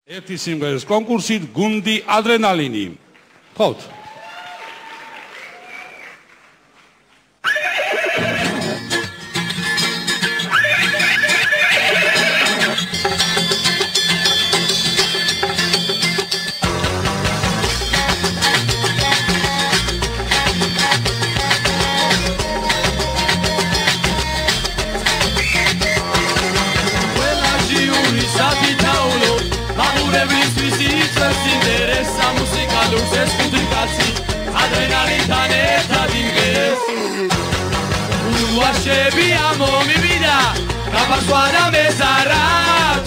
ერთი სიმღერის კონკურსით გუნდი ადრენალინი. ხოთ. Adrenalitan ერთად იმღერეს ულვაშები ამომივიდა გაბასვა და მეზარა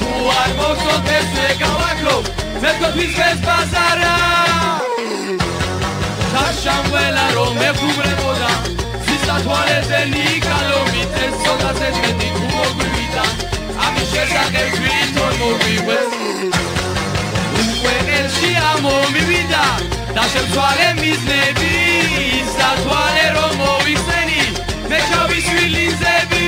თუ არ მოხსოვთ ეს ვეკავაკრო მე გქვის ბაზარა შაშამველა რომ მეგუბრებოდა სისათვალეზე ნიკალობით ეს ცოტაზე მეტი თუ მოგვივიდა ამის შესახებ თვითონ მოგვიყვეს უკვე ელში ამომივიდა და შემცვალე მიზნები სათვალე რომ მოვიხსენი მე ჩავისვილინზები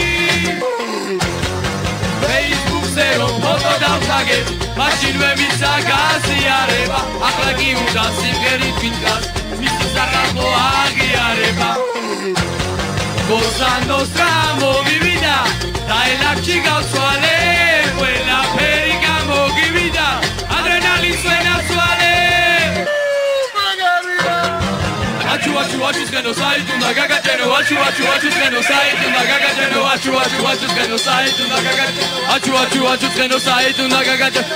Facebook-ზე რომ ფოტო დავთაგებ მაშინვე მისცა გაზიარება ახლა კი უნდა სიმღერით ვინკას მისი სახალხო აღიარება გოსანოსრა მომივიდა და ელარჩი გავცვალე ყველაფერი გამოგივიდა ადრენალინს ვენაცვალე Watch genocide უნდა გაგაჭერო watch genocide უნდა გაგაჭერო watch genocide უნდა გაგაჭერო watch genocide უნდა გაგაჭერო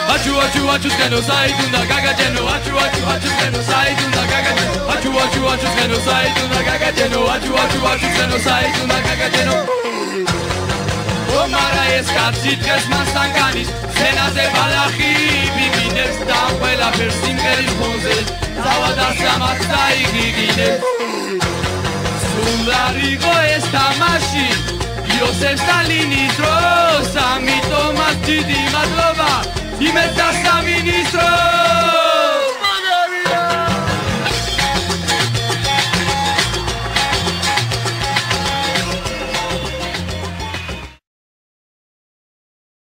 watch genocide უნდა გაგაჭერო watch genocide უნდა გაგაჭერო watch genocide უნდა გაგაჭერო watch genocide უნდა გაგაჭერო ომარა ეს კაცი დღეს მასთან განის სცენაზე ბალახი მიმინებს და ყველაფერს სიმღერის ფონზე თავადას ამაც დაიგიგინებს სულარიღო ეს თამაში იოსებ სტალინის დროს ამიტომაც დიდი მადლობა იმედა სამინისტროს